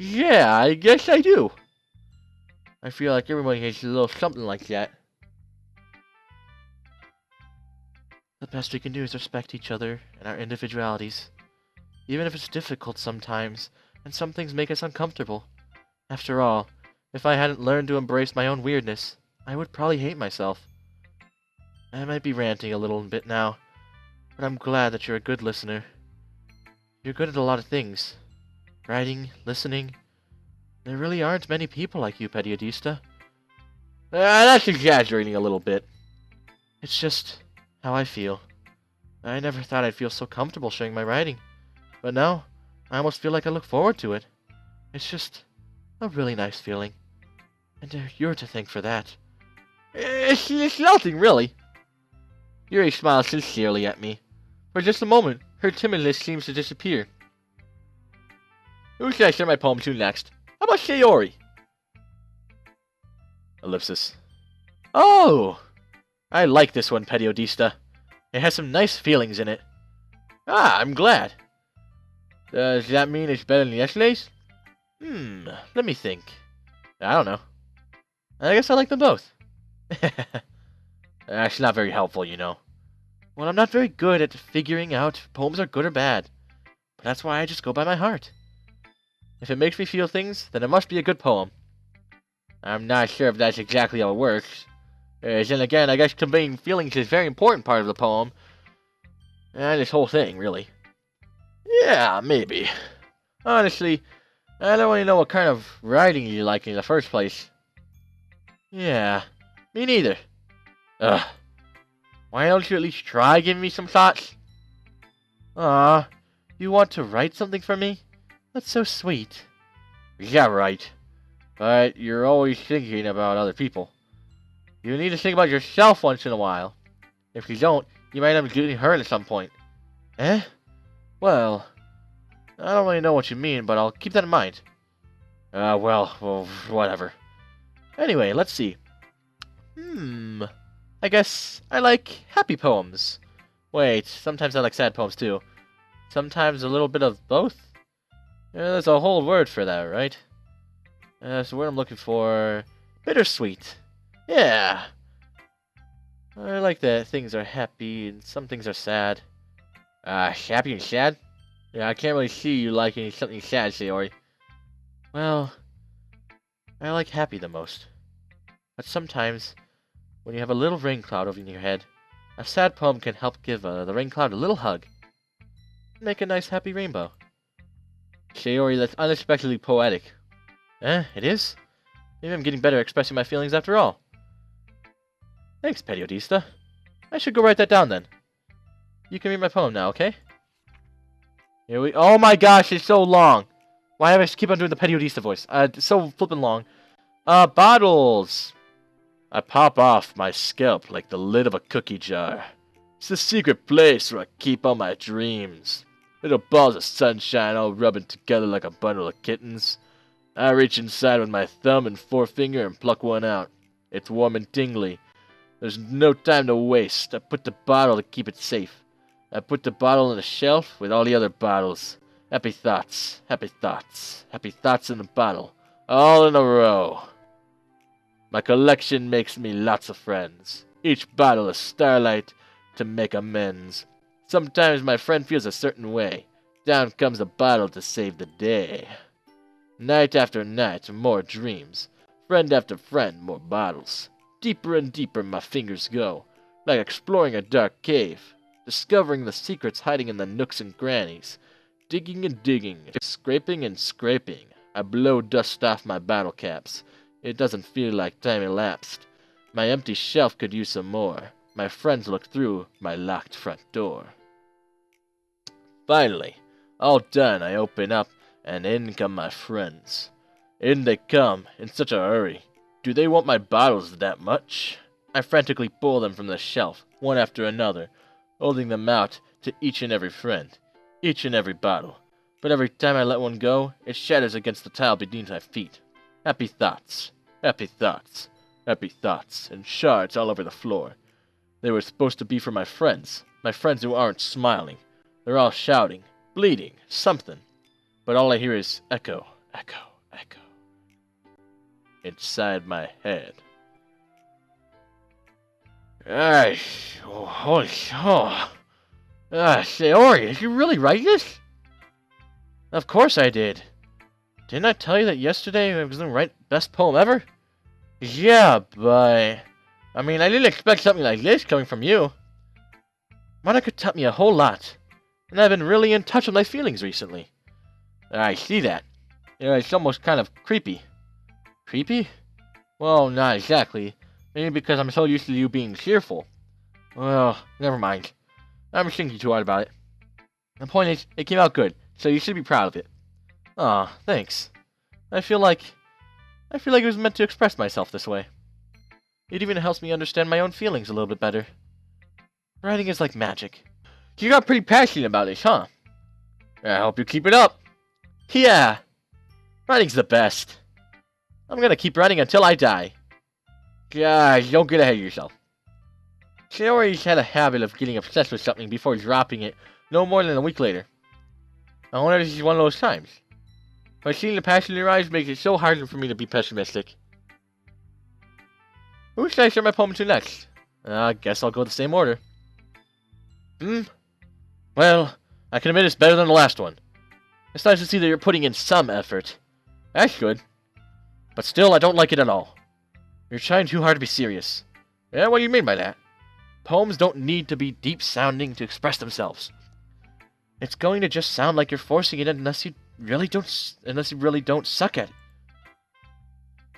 Yeah, I guess I do. I feel like everybody has a little something like that. The best we can do is respect each other and our individualities, even if it's difficult sometimes, and some things make us uncomfortable. After all, if I hadn't learned to embrace my own weirdness, I would probably hate myself. I might be ranting a little bit now, but I'm glad that you're a good listener. You're good at a lot of things. Writing, listening. There really aren't many people like you, Periodista. That's exaggerating a little bit. It's just how I feel. I never thought I'd feel so comfortable sharing my writing, but now I almost feel like I look forward to it. It's just a really nice feeling, and you're to thank for that. It's nothing, really. Yuri smiles sincerely at me. For just a moment, her timidness seems to disappear. Who should I share my poem to next? How about Sayori? Ellipsis. Oh! I like this one, Periodista. It has some nice feelings in it. Ah, I'm glad. Does that mean it's better than yesterday's? Let me think. I don't know. I guess I like them both. That's not very helpful, you know. Well, I'm not very good at figuring out if poems are good or bad. But that's why I just go by my heart. If it makes me feel things, then it must be a good poem. I'm not sure if that's exactly how it works. Then again, I guess conveying feelings is a very important part of the poem. And this whole thing, really. Yeah, maybe. Honestly, I don't really know what kind of writing you like in the first place. Yeah, me neither. Ugh. Why don't you at least try giving me some thoughts? Aw, you want to write something for me? That's so sweet. Yeah, right. But you're always thinking about other people. You need to think about yourself once in a while. If you don't, you might end up getting hurt at some point. Eh? Well, I don't really know what you mean, but I'll keep that in mind. Well, whatever. Anyway, let's see. I guess I like happy poems. Wait, sometimes I like sad poems too. Sometimes a little bit of both? Yeah, there's a whole word for that, right? So what I'm looking for... bittersweet. Yeah. I like that things are happy and some things are sad. Happy and sad? Yeah, I can't really see you liking something sad, Sayori. Well, I like happy the most. But sometimes, when you have a little rain cloud over your head, a sad poem can help give the rain cloud a little hug. Make a nice happy rainbow. Sayori, that's unexpectedly poetic. It is? Maybe I'm getting better at expressing my feelings after all. Thanks, Periodista. I should go write that down then. You can read my poem now, okay? Here we... Oh my gosh, it's so long! Why do I keep on doing the Periodista voice? It's so flippin' long. Bottles! I pop off my scalp like the lid of a cookie jar. It's the secret place where I keep all my dreams. Little balls of sunshine all rubbing together like a bundle of kittens. I reach inside with my thumb and forefinger and pluck one out. It's warm and tingly. There's no time to waste. I put the bottle to keep it safe. I put the bottle on the shelf with all the other bottles. Happy thoughts, happy thoughts, happy thoughts in the bottle. All in a row. My collection makes me lots of friends. Each bottle a starlight to make amends. Sometimes my friend feels a certain way. Down comes a bottle to save the day. Night after night, more dreams. Friend after friend, more bottles. Deeper and deeper my fingers go, like exploring a dark cave, discovering the secrets hiding in the nooks and crannies. Digging and digging, scraping and scraping. I blow dust off my bottle caps. It doesn't feel like time elapsed. My empty shelf could use some more. My friends look through my locked front door. Finally, all done, I open up, and in come my friends. In they come, in such a hurry. Do they want my bottles that much? I frantically pull them from the shelf, one after another, holding them out to each and every friend, each and every bottle. But every time I let one go, it shatters against the tile beneath my feet. Happy thoughts, happy thoughts, happy thoughts, and shards all over the floor. They were supposed to be for my friends who aren't smiling. They're all shouting, bleeding, something. But all I hear is echo, echo, echo inside my head. Holy Sayori, did you really write this? Of course I did. Didn't I tell you that yesterday I was going to write best poem ever? Yeah, but... I mean, I didn't expect something like this coming from you. Monica taught me a whole lot, and I've been really in touch with my feelings recently. I see that. It's almost kind of creepy. Creepy? Well, not exactly. Maybe because I'm so used to you being cheerful. Well, never mind. I'm thinking too hard about it. The point is, it came out good, so you should be proud of it. Aw, thanks. I feel like it was meant to express myself this way. It even helps me understand my own feelings a little bit better. Writing is like magic. You got pretty passionate about this, huh? I hope you keep it up. Yeah. Writing's the best. I'm gonna keep writing until I die. Gosh, don't get ahead of yourself. Sayori's had a habit of getting obsessed with something before dropping it no more than a week later. I wonder if this is one of those times. But seeing the passion in your eyes makes it so hard for me to be pessimistic. Who should I share my poem to next? I guess I'll go the same order. Well, I can admit it's better than the last one. It's nice to see that you're putting in some effort. That's good. But still, I don't like it at all. You're trying too hard to be serious. Yeah, what do you mean by that? Poems don't need to be deep-sounding to express themselves. It's going to just sound like you're forcing it unless you really don't suck at it.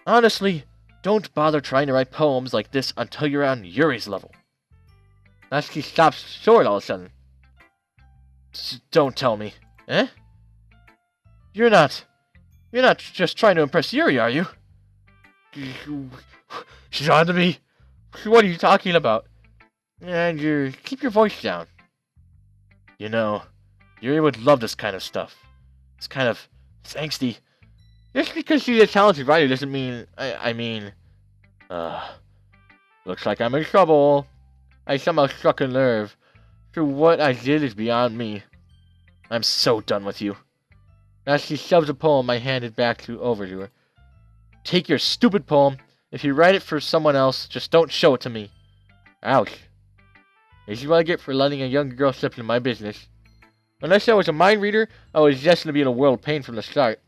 Honestly, don't bother trying to write poems like this until you're on Yuri's level. Natsuki stops short all of a sudden. Don't tell me. Eh? You're not just trying to impress Yuri, are you? She's on to me. What are you talking about? And keep your voice down. You know, Yuri would love this kind of stuff. It's kind of angsty. Just because she's a talented writer doesn't mean... Looks like I'm in trouble. I somehow struck a nerve. So what I did is beyond me. I'm so done with you. As she shoves a poem I handed back over to her. Take your stupid poem. If you write it for someone else, just don't show it to me. Ouch. This is what I get for letting a young girl slip into my business. Unless I was a mind reader, I was destined to be in a world of pain from the start.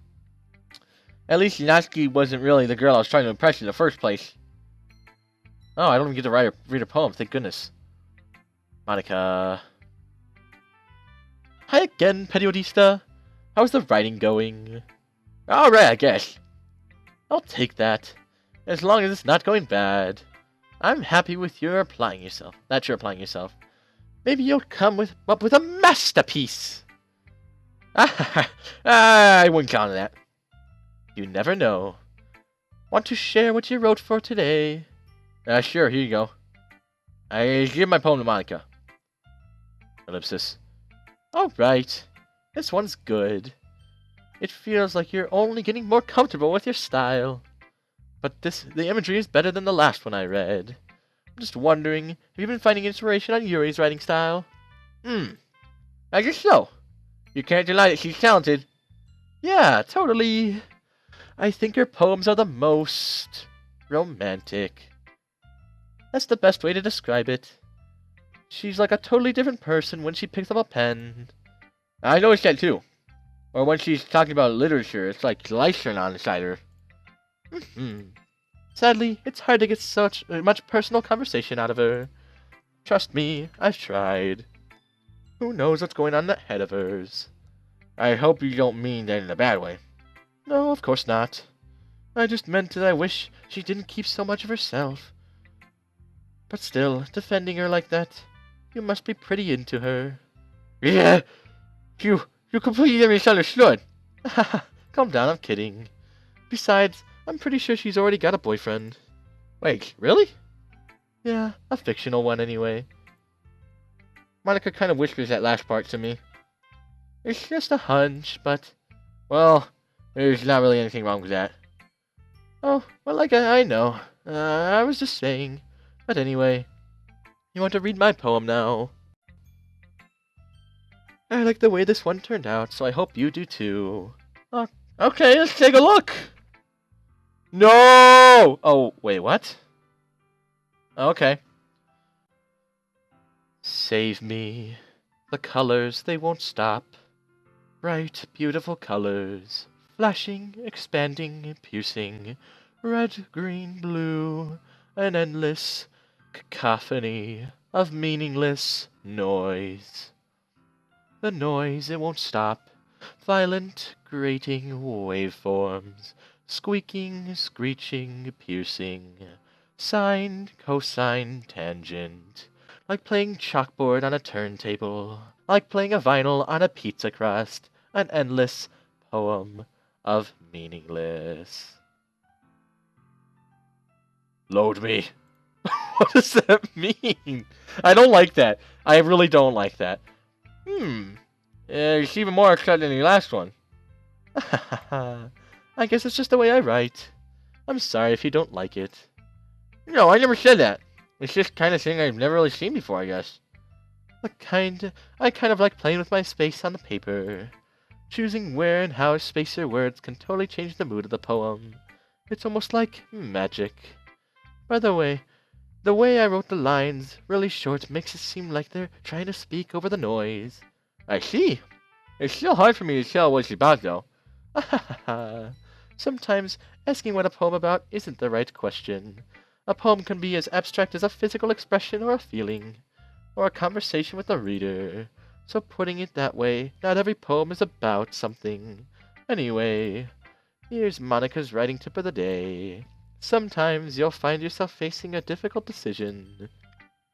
At least Natsuki wasn't really the girl I was trying to impress in the first place. Oh, I don't even get to read a poem, thank goodness. Monica. Hi again, Periodista. How's the writing going? Alright, I guess. I'll take that. As long as it's not going bad. I'm happy with your applying yourself. That you're applying yourself. Maybe you'll come up with a masterpiece. I wouldn't count on that. You never know. Want to share what you wrote for today? Sure, here you go. I give my poem to Monica. Ellipsis. Alright. This one's good. It feels like you're only getting more comfortable with your style. But the imagery is better than the last one I read. I'm just wondering, have you been finding inspiration on Yuri's writing style? I guess so. You can't deny that she's talented. Yeah, totally. I think her poems are the most romantic. That's the best way to describe it. She's like a totally different person when she picks up a pen. I noticed that too. Or when she's talking about literature, it's like glycerin on inside her. Sadly, it's hard to get much personal conversation out of her. Trust me, I've tried. Who knows what's going on in that head of hers? I hope you don't mean that in a bad way. No, of course not. I just meant that I wish she didn't keep so much of herself. But still, defending her like that, you must be pretty into her. Yeah, you completely misunderstood. Calm down, I'm kidding. Besides, I'm pretty sure she's already got a boyfriend. Wait, really? Yeah, a fictional one anyway. Monica kind of whispers that last part to me. It's just a hunch, but... well, there's not really anything wrong with that. Oh, well, like I know. I was just saying. But anyway, you want to read my poem now? I like the way this one turned out, so I hope you do too. Okay, let's take a look. No! Oh, wait, what? Okay. Save me. The colors, they won't stop. Bright, beautiful colors. Flashing, expanding, piercing. Red, green, blue. An endless cacophony of meaningless noise. The noise, it won't stop. Violent, grating waveforms. Squeaking, screeching, piercing. Sine, cosine, tangent. Like playing chalkboard on a turntable. Like playing a vinyl on a pizza crust. An endless poem of meaningless. Load me. What does that mean? I don't like that. I really don't like that. It's even more exciting than the last one. I guess it's just the way I write. I'm sorry if you don't like it. No, I never said that. It's just kind of thing I've never really seen before, I guess. I kind of like playing with my space on the paper. Choosing where and how spacer words can totally change the mood of the poem. It's almost like magic. By the way I wrote the lines really short makes it seem like they're trying to speak over the noise. I see. It's still hard for me to tell what it's about, though. Sometimes asking what a poem about isn't the right question. A poem can be as abstract as a physical expression or a feeling, or a conversation with the reader. So putting it that way, not every poem is about something. Anyway, here's Monica's writing tip of the day. Sometimes you'll find yourself facing a difficult decision.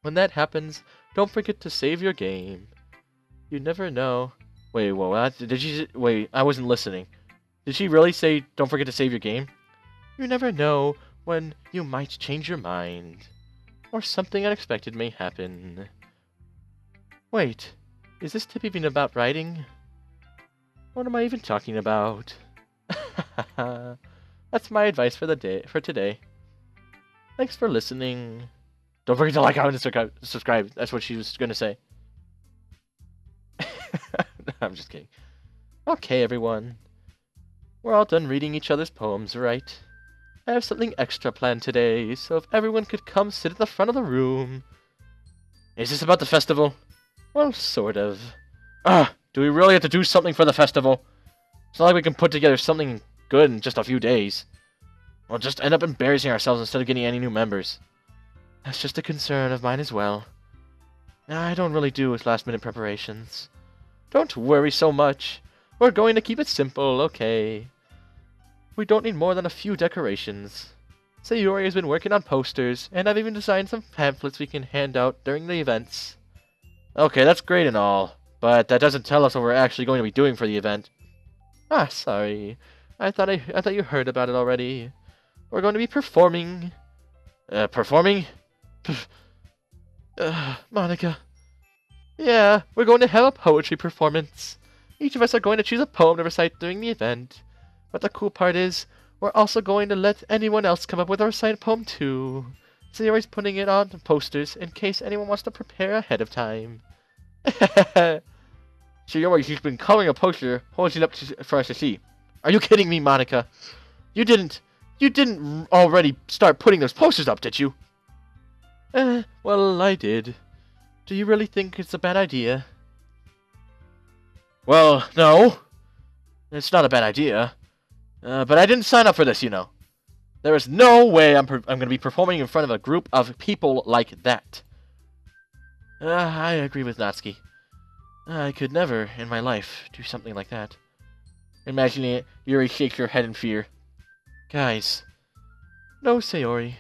When that happens, don't forget to save your game. You never know. Wait, what? Did she... Wait, I wasn't listening. Did she really say, don't forget to save your game? You never know when you might change your mind. Or something unexpected may happen. Wait, is this tip even about writing? What am I even talking about? That's my advice for today. Thanks for listening. Don't forget to like, comment, and subscribe. That's what she was gonna say. I'm just kidding. Okay, everyone. We're all done reading each other's poems, right? I have something extra planned today, so if everyone could come sit at the front of the room. Is this about the festival? Well, sort of. Do we really have to do something for the festival? It's not like we can put together something good in just a few days. We'll just end up embarrassing ourselves instead of getting any new members. That's just a concern of mine as well. I don't really do with last-minute preparations. Don't worry so much. We're going to keep it simple, okay? We don't need more than a few decorations. Sayori has been working on posters, and I've even designed some pamphlets we can hand out during the events. Okay, that's great and all, but that doesn't tell us what we're actually going to be doing for the event. Sorry. I thought you heard about it already. We're going to be performing. Performing? Monica. Yeah, we're going to have a poetry performance. Each of us are going to choose a poem to recite during the event. But the cool part is, we're also going to let anyone else come up with a recited poem too. Sayori's putting it on posters in case anyone wants to prepare ahead of time. Sayori's been coloring a poster, holding it up for us to see. Are you kidding me, Monica? You didn't already start putting those posters up, did you? Well, I did. Do you really think it's a bad idea? Well, no. It's not a bad idea. But I didn't sign up for this, you know. There is no way I'm going to be performing in front of a group of people like that. I agree with Natsuki. I could never, in my life, do something like that. Imagining it, Yuri shakes her head in fear. Guys. No, Sayori.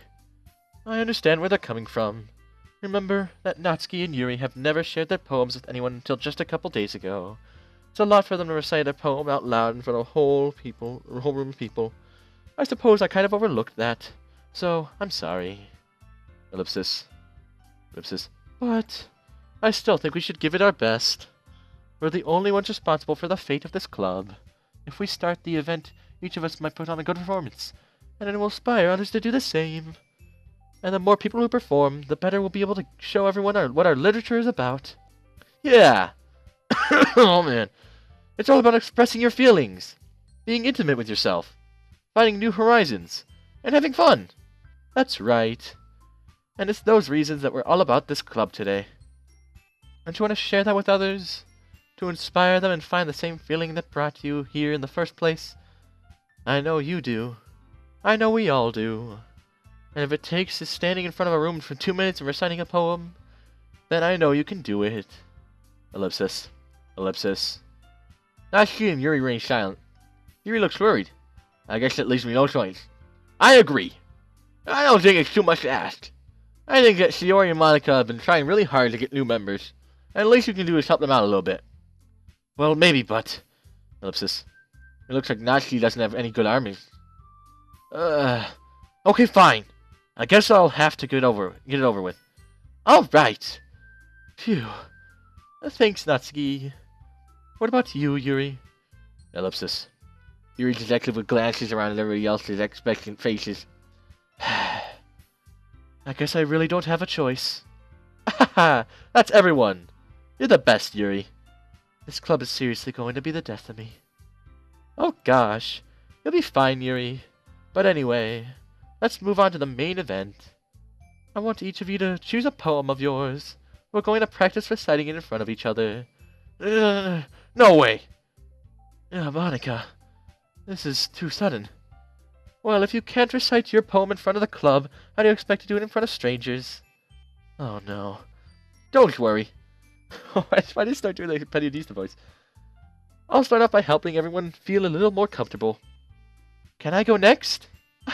I understand where they're coming from. Remember that Natsuki and Yuri have never shared their poems with anyone until just a couple days ago. It's a lot for them to recite a poem out loud in front of a whole room of people. I suppose I kind of overlooked that. So, I'm sorry. Ellipsis. Ellipsis. But I still think we should give it our best. We're the only ones responsible for the fate of this club. If we start the event, each of us might put on a good performance, and it will inspire others to do the same. And the more people who perform, the better we'll be able to show everyone what our literature is about. Yeah! Oh man. It's all about expressing your feelings. being intimate with yourself, finding new horizons, and having fun. That's right. And it's those reasons that we're all about this club today. Don't you want to share that with others? To inspire them and find the same feeling that brought you here in the first place? I know you do. I know we all do. And if it takes is standing in front of a room for 2 minutes and reciting a poem, then I know you can do it. Ellipsis. Ellipsis. Natsuki and Yuri remain silent. Yuri looks worried. I guess that leaves me no choice. I agree. I don't think it's too much to ask. I think that Shiori and Monica have been trying really hard to get new members, and the least you can do is help them out a little bit. Well, maybe, but... Ellipsis. It looks like Natsuki doesn't have any good armies. Okay, fine. I guess I'll have to get it over with. Alright. Phew. Thanks, Natsuki. What about you, Yuri? Ellipsis. Yuri detected with glances around at everybody else's expectant faces. I guess I really don't have a choice. Haha, that's everyone. You're the best, Yuri. This club is seriously going to be the death of me. Oh gosh, you'll be fine, Yuri. But anyway, let's move on to the main event. I want each of you to choose a poem of yours. We're going to practice reciting it in front of each other. No way! Monica, this is too sudden. Well, if you can't recite your poem in front of the club, how do you expect to do it in front of strangers? Oh no. Don't worry. Why did you start doing the Periodista voice? I'll start off by helping everyone feel a little more comfortable. Can I go next?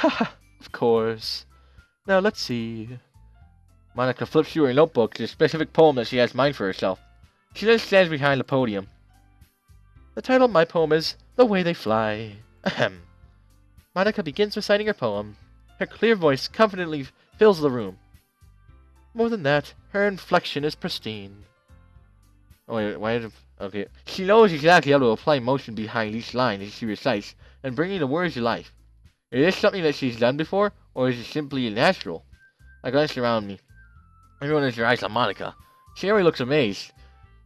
Of course. Now let's see. Monica flips through her notebook to a specific poem that she has in mind for herself. She then stands behind the podium. The title of my poem is The Way They Fly. Ahem. Monica begins reciting her poem. Her clear voice confidently fills the room. More than that, her inflection is pristine. Oh wait, why did... Okay. She knows exactly how to apply motion behind each line as she recites, and bringing the words to life. Is this something that she's done before, or is it simply natural? I glance around me. Everyone has their eyes on Monica. She already looks amazed.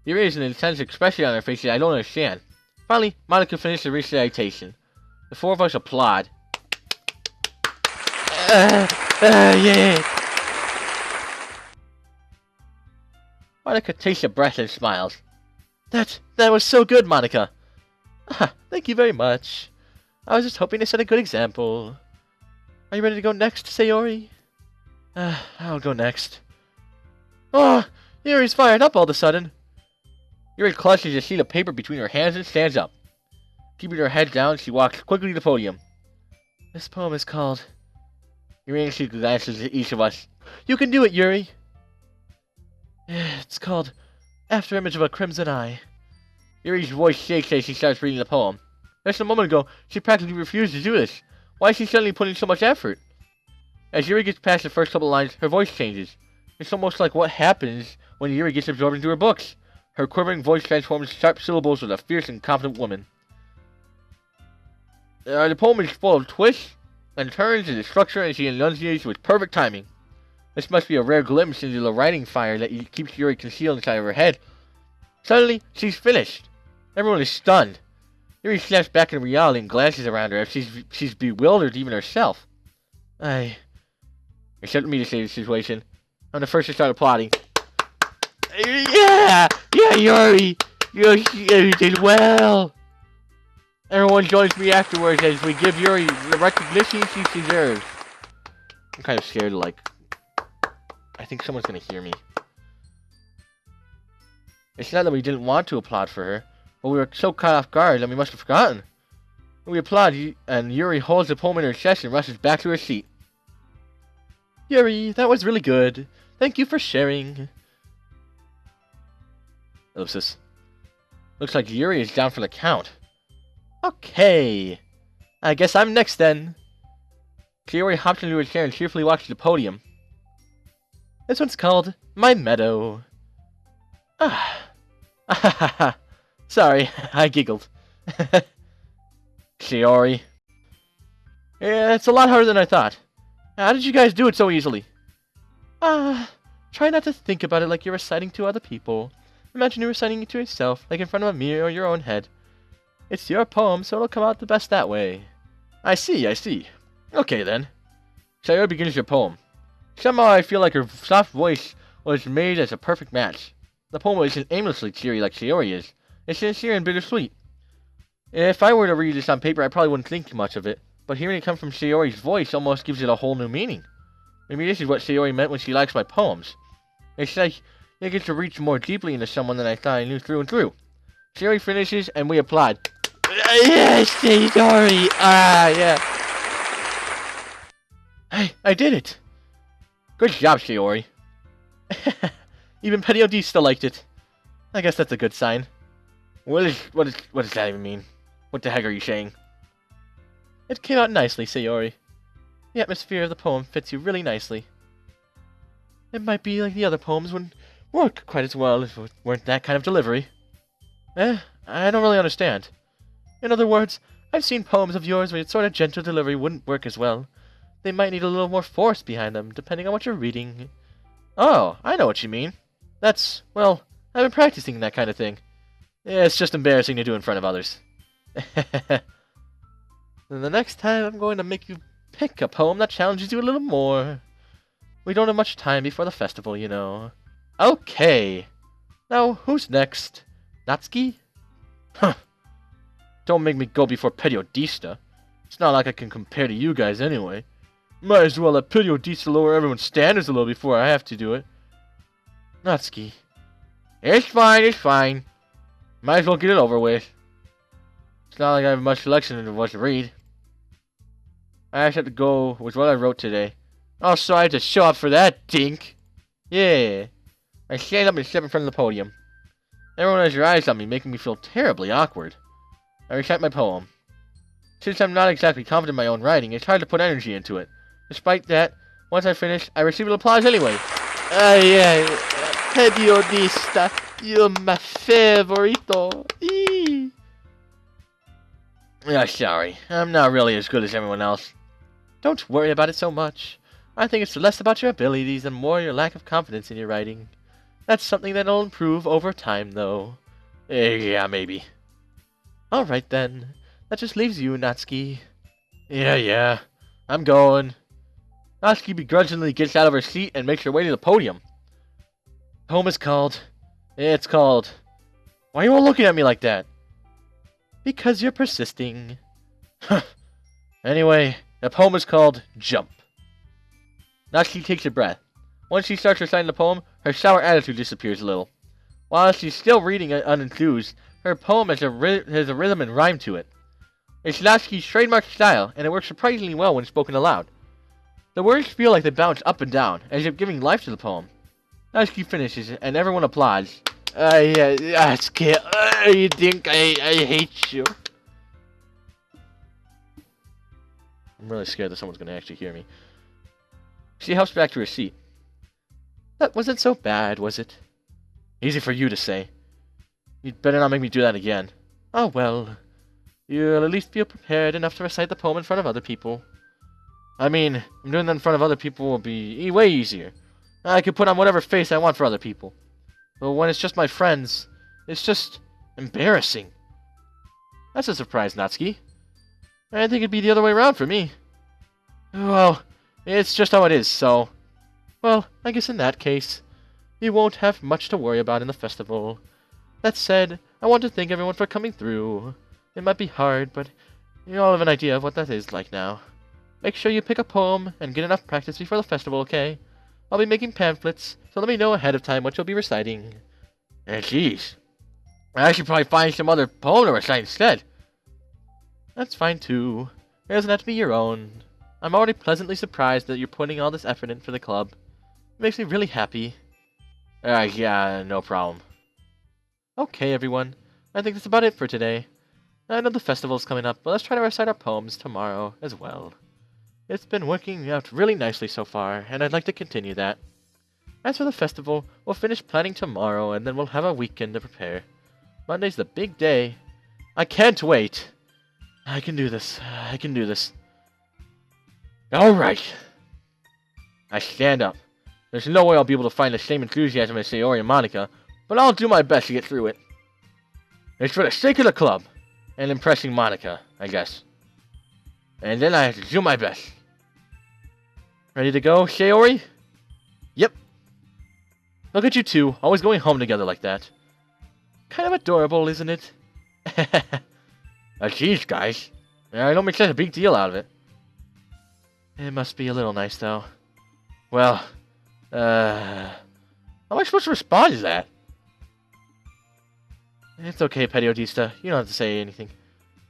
There is an intense expression on her face that I don't understand. Finally, Monica finishes the recitation. The four of us applaud. Yeah! Monica takes a breath and smiles. That was so good, Monica. Thank you very much. I was just hoping to set a good example. Are you ready to go next, Sayori? I'll go next. Oh, Yuri's fired up all of a sudden. Yuri clutches a sheet of paper between her hands and stands up. Keeping her head down, she walks quickly to the podium. This poem is called... Yuri anxiously glances at each of us. You can do it, Yuri. It's called After Image of a Crimson Eye. Yuri's voice shakes as she starts reading the poem. Just a moment ago, she practically refused to do this. Why is she suddenly putting so much effort? As Yuri gets past the first couple lines, her voice changes. It's almost like what happens when Yuri gets absorbed into her books. Her quivering voice transforms sharp syllables with a fierce and confident woman. The poem is full of twists and turns in the structure, and she enunciates with perfect timing. This must be a rare glimpse into the writing fire that keeps Yuri concealed inside of her head. Suddenly, she's finished. Everyone is stunned. Yuri snaps back in reality and glances around her as she's bewildered even herself. Accept me to say the situation. I'm the first to start applauding. Yeah, Yuri, you did well. Everyone joins me afterwards as we give Yuri the recognition she deserves. I'm kind of scared, I think someone's gonna hear me. It's not that we didn't want to applaud for her, but we were so caught off guard that we must have forgotten. We applaud, and Yuri holds the poem in her chest and rushes back to her seat. Yuri, that was really good. Thank you for sharing. Ellipsis. Looks like Yuri is down for the count. Okay. I guess I'm next then. Yuri hops into her chair and cheerfully walks to the podium. This one's called My Meadow. Sorry, I giggled. Shiori. Yeah, it's a lot harder than I thought. How did you guys do it so easily? Try not to think about it like you're reciting to other people. Imagine you're reciting it to yourself, like in front of a mirror or your own head. It's your poem, so it'll come out the best that way. I see, I see. Okay then. Sayori begins your poem. Somehow I feel like her soft voice was made as a perfect match. The poem isn't aimlessly cheery like Sayori is. It's sincere and bittersweet. If I were to read this on paper, I probably wouldn't think too much of it. But hearing it come from Sayori's voice almost gives it a whole new meaning. Maybe this is what Sayori meant when she likes my poems. It's like I get to reach more deeply into someone than I thought I knew through and through. Sayori finishes, and we applaud. Yes, Sayori! Ah, yeah. Hey, I did it! Good job, Sayori. Even Petty OD still liked it. I guess that's a good sign. What does that even mean? What the heck are you saying? It came out nicely, Sayori. The atmosphere of the poem fits you really nicely. It might be like the other poems wouldn't work quite as well if it weren't that kind of delivery. I don't really understand. In other words, I've seen poems of yours where sort of gentle delivery wouldn't work as well. They might need a little more force behind them, depending on what you're reading. Oh, I know what you mean. Well, I've been practicing that kind of thing. Yeah, it's just embarrassing to do in front of others. Then the next time I'm going to make you pick a poem that challenges you a little more. We don't have much time before the festival, you know. Okay. Now, who's next? Natsuki? Huh. Don't make me go before Periodista. It's not like I can compare to you guys anyway. Might as well let Periodista lower everyone's standards a little before I have to do it. Natsuki. It's fine. Might as well get it over with. It's not like I have much selection of what to read. I actually have to go with what I wrote today. Oh, so I have to show up for that, dink. Yeah. I stand up and step in front of the podium. Everyone has their eyes on me, making me feel terribly awkward. I recite my poem. Since I'm not exactly confident in my own writing, it's hard to put energy into it. Despite that, once I finish, I receive an applause anyway. Yeah. Periodista, you're my favorito. Eee. Yeah, sorry. I'm not really as good as everyone else. Don't worry about it so much. I think it's less about your abilities and more your lack of confidence in your writing. That's something that'll improve over time, though. Yeah, maybe. Alright then. That just leaves you, Natsuki. Yeah. I'm going. Natsuki begrudgingly gets out of her seat and makes her way to the podium. The poem is called... It's called... Why are you all looking at me like that? Because you're persisting. Anyway, the poem is called Jump. Natsuki takes a breath. Once she starts reciting the poem, her sour attitude disappears a little. While she's still reading it unenthused, her poem has a rhythm and rhyme to it. It's Natsuki's trademark style, and it works surprisingly well when spoken aloud. The words feel like they bounce up and down, as if giving life to the poem. Natsuki finishes, and everyone applauds. Yeah, Natsuki, you think I hate you? I'm really scared that someone's going to actually hear me. She hops back to her seat. That wasn't so bad, was it? Easy for you to say. You'd better not make me do that again. Oh well. You'll at least feel prepared enough to recite the poem in front of other people. I mean, doing that in front of other people will be way easier. I can put on whatever face I want for other people. But when it's just my friends, it's just embarrassing. That's a surprise, Natsuki. I think it'd be the other way around for me. Well, it's just how it is, so... Well, I guess in that case, you won't have much to worry about in the festival. That said, I want to thank everyone for coming through. It might be hard, but you all have an idea of what that is like now. Make sure you pick a poem and get enough practice before the festival, okay? I'll be making pamphlets, so let me know ahead of time what you'll be reciting. Jeez. I should probably find some other poem to recite instead. That's fine too. It doesn't have to be your own. I'm already pleasantly surprised that you're putting all this effort in for the club. It makes me really happy. Yeah, no problem. Okay, everyone. I think that's about it for today. I know the festival's coming up, but let's try to recite our poems tomorrow as well. It's been working out really nicely so far, and I'd like to continue that. As for the festival, we'll finish planning tomorrow, and then we'll have a weekend to prepare. Monday's the big day. I can't wait. I can do this. Alright. I stand up. There's no way I'll be able to find the same enthusiasm as Sayori and Monica, but I'll do my best to get through it. It's for the sake of the club, and impressing Monica, I guess. And then I have to do my best. Ready to go, Shiori? Yep. Look at you two, always going home together like that. Kind of adorable, isn't it? Geez, guys. I don't make such a big deal out of it. It must be a little nice, though. Well, how am I supposed to respond to that? It's okay, Periodista. You don't have to say anything.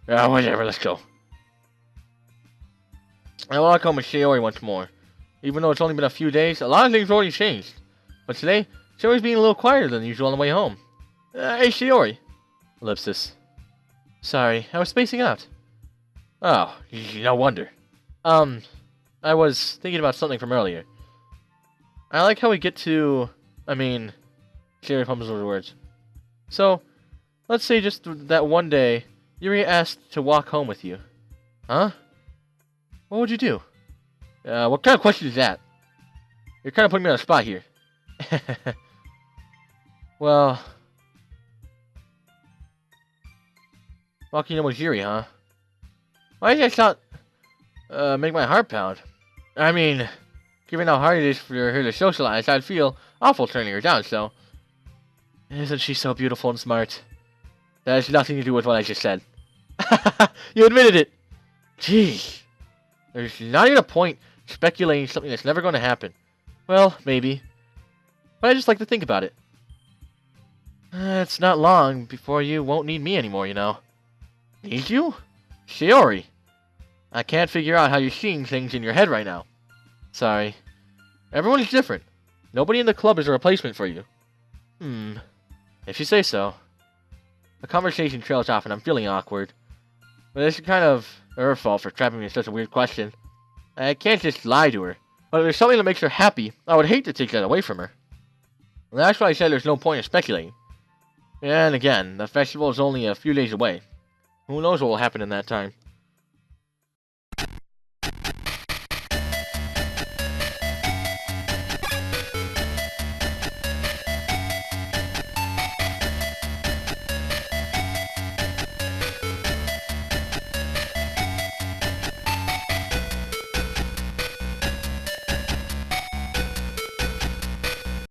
Whatever, let's go. I walk home with Shiori once more. Even though it's only been a few days, a lot of things have already changed. But today, Shiori's being a little quieter than usual on the way home. Hey, Shiori. Ellipsis. Sorry, I was spacing out. Oh, no wonder. I was thinking about something from earlier. I like how we get to... Shiori fumbles over the words. So, let's say just that one day, Yuri asked to walk home with you. Huh? What would you do? What kind of question is that? You're kind of putting me on the spot here. Well... Walking in with Yuri, huh? Why did I not make my heart pound? I mean, given how hard it is for her to socialize, I'd feel awful turning her down, so... Isn't she so beautiful and smart? That has nothing to do with what I just said. You admitted it! Jeez. There's not even a point speculating something that's never going to happen. Well, maybe. But I just like to think about it. It's not long before you won't need me anymore, you know. Need you? Shiori. I can't figure out how you're seeing things in your head right now. Sorry. Everyone's different. Nobody in the club is a replacement for you. If you say so. The conversation trails off and I'm feeling awkward. But it's kind of her fault for trapping me in such a weird question. I can't just lie to her. But if there's something that makes her happy, I would hate to take that away from her. And that's why I said there's no point in speculating. And again, the festival is only a few days away. Who knows what will happen in that time.